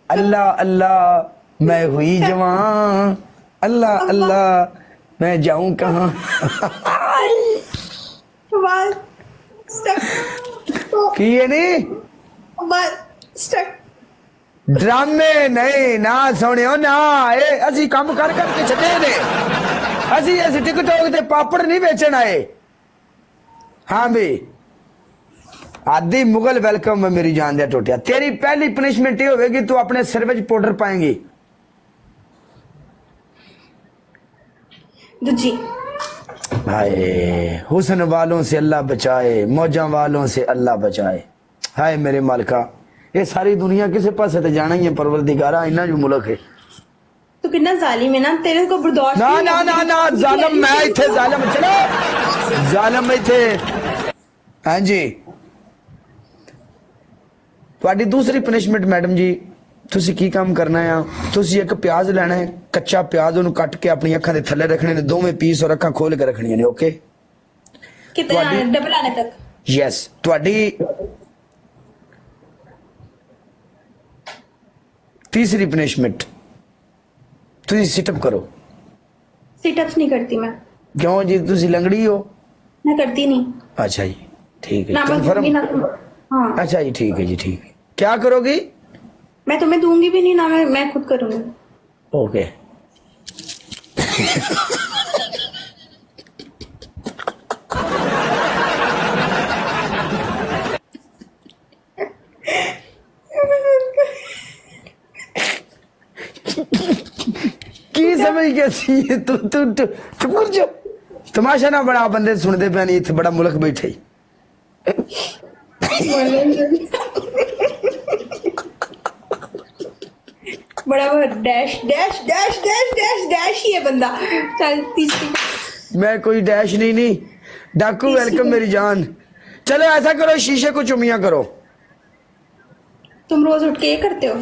अल्लाह अल्लाह मैं हुई जवान, अल्लाह अल्लाह मैं जाऊं कहाँ। की है नहीं ड्रामे नहीं ना सुनियो ना, ए असी काम कर करके छड़े ने, असी टिकटॉक ते पापड़ नहीं बेचन आए। हाँ भाई आदि मुगल वेलकम है मेरी जान दिया टोटिया। तेरी पहली पनिशमेंट ये होगी तू अपने सिर में पाउडर पाएंगी। जी हाय हुस्न वालों से अल्लाह बचाए, मौजा वालों से अल्लाह बचाए। हाय मेरे मालिका ये सारी दुनिया किसे पासे ते जाना ही है परवरदिगारा, इन्ना जो मुल्क है। तू कितना जालिम है ना, तेरे को बर्दाश्त ना ना ना ना जालिम मैं इथे जालिम चलो जालिम इथे। हाँ जी ਤੁਹਾਡੀ दूसरी पनिशमेंट मैडम जी ਤੁਸੀਂ ਕੀ ਕੰਮ ਕਰਨਾ ਆ, ਤੁਸੀਂ ਇੱਕ ਪਿਆਜ਼ ਲੈਣਾ ਹੈ, ਕੱਚਾ ਪਿਆਜ਼ ਉਹਨੂੰ ਕੱਟ ਕੇ ਆਪਣੀ ਅੱਖਾਂ ਦੇ ਥੱਲੇ ਰੱਖਣੇ ਨੇ, ਦੋਵੇਂ ਪੀਸ ਔਰ ਅੱਖਾਂ ਖੋਲ ਕੇ ਰੱਖਣੀਆਂ ਨੇ। ਓਕੇ कितने डबल आने तक? यस ਤੁਹਾਡੀ तीसरी पनिशमेंट ਤੁਸੀਂ ਸਿਟਅਪ ਕਰੋ। सिटअप्स नहीं करती मैं। क्यों जी ਤੁਸੀਂ लंगड़ी हो? मैं करती नहीं अच्छा जी ठीक है ना, मैं दूंगी ना तुम। हाँ अच्छा जी ठीक है जी ठीक है। क्या करोगी? मैं तुम्हें दूंगी भी नहीं ना, मैं खुद करूंगी। ओके की समझ गया तू तू चुप कर जा, तमाशा ना बड़ा बंदे सुनते पे नहीं, इतने बड़ा मुल्क बैठे बड़ा वो dash dash dash dash dash dash ही है बंदा। चल तीसरी। मैं कोई डैश नहीं डाकू वेलकम मेरी जान। चलो ऐसा करो शीशे को चुमिया करो। तुम रोज उठ के ये करते हो?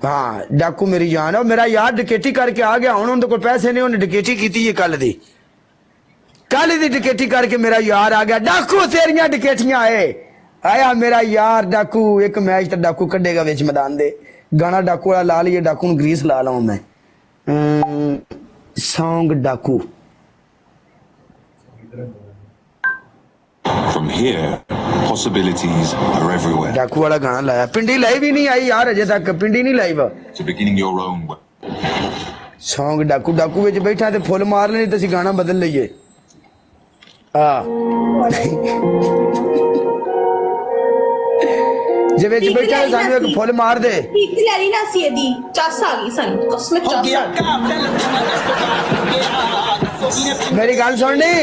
हाँ डाकू मेरी जान है, मेरा यार डकैती करके आ गया, उन्होंने तो कोई पैसे नहीं, उन्हें डकैती की थी कल दी डकैती करके मेरा यार आ गया। डाकू तेरिया डकैतियां आया मेरा यार डाकू, एक मैच तो डाकू कड्डेगा विच मैदान दे, गाना डाकू वाला ला लिया, डाकू ਨੂੰ ग्रीस ला लाऊं मैं। सॉन्ग डाकू From here, possibilities are everywhere. डाकू वाला गाना लाया, पिंडी लाइव ही नहीं आई यार अजे तक, पिंडी नहीं live. To beginning your own way. Song डाकू डाकू विच बैठा ते फुल मार लेनी ते ਅਸੀਂ गाना बदल लईए। जे विच बैठा ते सानू एक फुल मार दे। ठीक दी लैली ना सी दी चस आ गई सन, कसम चस आ गई। मेरी गल सुननी,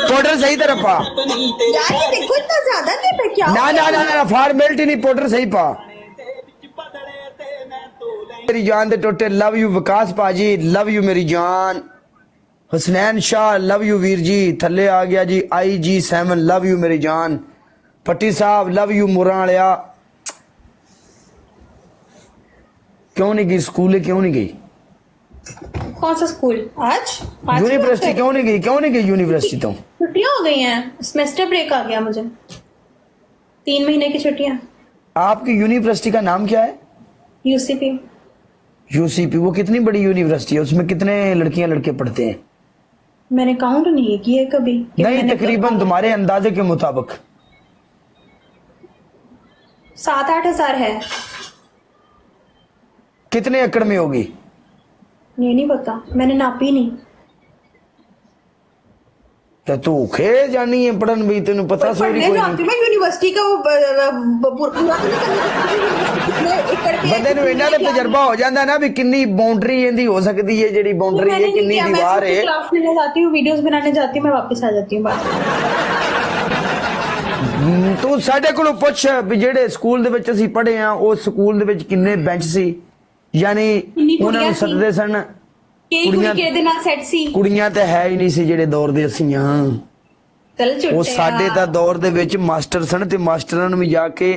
पाउडर सही तरह पा यार ये देखो इतना ज्यादा नहीं पे क्या? ना ना ना ना फॉर्मेलिटी नहीं, पाउडर सही पा। मेरी जान दे टोटे लव यू विकास पाजी, लव यू मेरी जान। हुसनैन शाह लव यू वीर जी, थल्ले आ गया जी IG7 लव यू मेरी जान। पट्टी साहब लव यू मुरा वालिया। क्यों नहीं गई स्कूल, क्यों नहीं गई? कौन सा स्कूल? आज यूनिवर्सिटी क्यों नहीं गई यूनिवर्सिटी? तो छुट्टियां हो गई हैं, सेमेस्टर ब्रेक आ गया मुझे, 3 महीने की छुट्टियां। आपकी यूनिवर्सिटी का नाम क्या है? यूसीपी। यूसीपी वो कितनी बड़ी यूनिवर्सिटी है, उसमें कितने लड़कियां लड़के पढ़ते हैं? मैंने काउंट नहीं किए कभी। नहीं तकरीबन तुम्हारे अंदाजे के मुताबिक 7-8 हजार है। कितने एकड़ में होगी? ये नहीं पता, मैंने नापी नहीं। तो तू खे जानी है पढ़न भी, तेन पता सोरी पढ़ने कोई जाती नहीं। मैं यूनिवर्सिटी का वो पूरा तो नहीं करना। बंदे ਨੂੰ ਇਹਨਾਂ ਦਾ ਤਜਰਬਾ ਹੋ ਜਾਂਦਾ ਨਾ ਵੀ ਕਿੰਨੀ ਬਾਉਂਡਰੀ ਇਹਦੀ ਹੋ ਸਕਦੀ ਹੈ, ਜਿਹੜੀ ਬਾਉਂਡਰੀ ਹੈ ਕਿੰਨੀ ਦੀਵਾਰ ਹੈ। क्लास लेने जाती हूँ, वीडियोस बनाने जाती हूँ, मैं वापस आ जाती हूँ बाहर। ਤੂੰ ਸਾਡੇ ਕੋਲੋਂ ਪੁੱਛ ਵੀ ਜਿਹੜੇ ਸਕੂਲ ਦੇ ਵਿੱਚ ਅਸੀਂ ਪੜ੍ਹੇ ਆ ਉਹ ਸਕੂਲ ਦੇ ਵਿੱਚ ਕਿੰਨੇ ਬੈਂਚ ਸੀ, ਯਾਨੀ ਉਹਨਾਂ ਨੂੰ ਸੱਦਦੇ ਸਨ। ਕਈ ਕੁੜੀ ਦੇ ਨਾਲ ਸੈੱਟ ਸੀ, ਕੁੜੀਆਂ ਤਾਂ ਹੈ ਹੀ ਨਹੀਂ ਸੀ ਜਿਹੜੇ ਦੌਰ ਦੇ ਅਸੀਂ ਆ। ਚਲ ਝੁੱਟੇ ਉਹ ਸਾਡੇ ਤਾਂ ਦੌਰ ਦੇ ਵਿੱਚ ਮਾਸਟਰ ਸਨ ਤੇ ਮਾਸਟਰਾਂ ਨੂੰ ਵੀ ਜਾ ਕੇ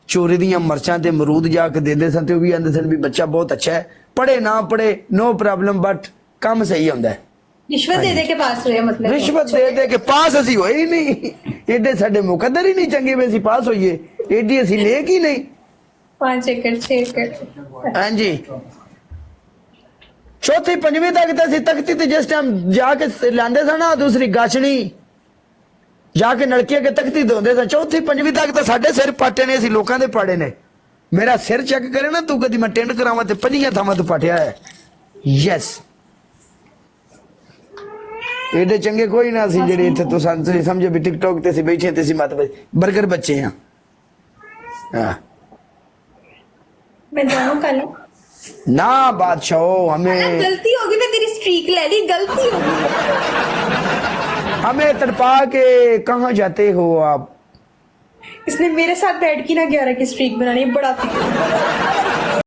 ਚੋਰੀ ਦੀਆਂ ਮਰਚਾਂ ਤੇ ਅਮਰੂਦ ਜਾ ਕੇ ਦਿੰਦੇ ਸਨ ਤੇ ਉਹ ਵੀ ਆਂਦੇ ਸਨ ਵੀ ਬੱਚਾ ਬਹੁਤ ਅੱਛਾ ਹੈ, ਪੜ੍ਹੇ ਨਾ ਪੜ੍ਹੇ ਨੋ ਪ੍ਰੋਬਲਮ, ਬਟ ਕੰਮ ਸਹੀ ਹੁੰਦਾ ਹੈ। रिश्वत दे दे के पास हुए, मतलब रिश्वत दे दे के पास असी होए ही नहीं, एडे साडे मुकद्दर ही नहीं चंगे वे असी पास होइए, एडी असी नेक ही नहीं। 5 एकड़ 6 एकड़ हाँ जी चौथी पंजवीं तक तो ਅਸੀਂ ਤਖਤੀ ਤੇ ਜਿਸ ਟਾਈਮ ਜਾ ਕੇ ਲਾਂਦੇ ਸਾਂ ਨਾ ਦੂਸਰੀ ਗਾਛਣੀ ਜਾ ਕੇ ਨਲਕੇ ਕੇ ਤਖਤੀ ਧੋਂਦੇ ਸਾਂ ਚੌਥੀ ਪੰਜਵੀਂ ਤੱਕ ਤਾਂ ਸਾਡੇ ਸਿਰ ਪਾਟੇ ਨੇ ਅਸੀਂ ਲੋਕਾਂ ਦੇ ਪਾੜੇ ਨੇ ਮੇਰਾ ਸਿਰ ਚੈੱਕ ਕਰੇ ਨਾ ਤੂੰ ਕਦੀ ਮੈਂ ਟੈਂਡ ਕਰਾਵਾਂ ਤੇ ਪੰਜੀਆਂ ਥਾਵਾਂ ਤੋਂ ਪਾਟਿਆ ਹੈ ਯੈਸ ਇਹਦੇ ਚੰਗੇ ਕੋਈ ਨਾ ਸੀ ਜਿਹੜੇ ਇੱਥੇ ਤੁਸੀਂ ਸਮਝੋ ਵੀ ਟਿਕਟੌਕ ਤੇ ਅਸੀਂ ਬੈਠੇ ਤੇ ਅਸੀਂ ਮਤ ਬਰਗਰ ਬੱਚੇ ਆ ਹਾਂ मैं जाऊं कल ना बादशाह हमें गलती होगी ना तेरी स्ट्रीक ले ली गलती होगी हमें तड़पा के कहाँ जाते हो आप इसने मेरे साथ बैठ की ना 11 की स्ट्रीक बनानी है बड़ा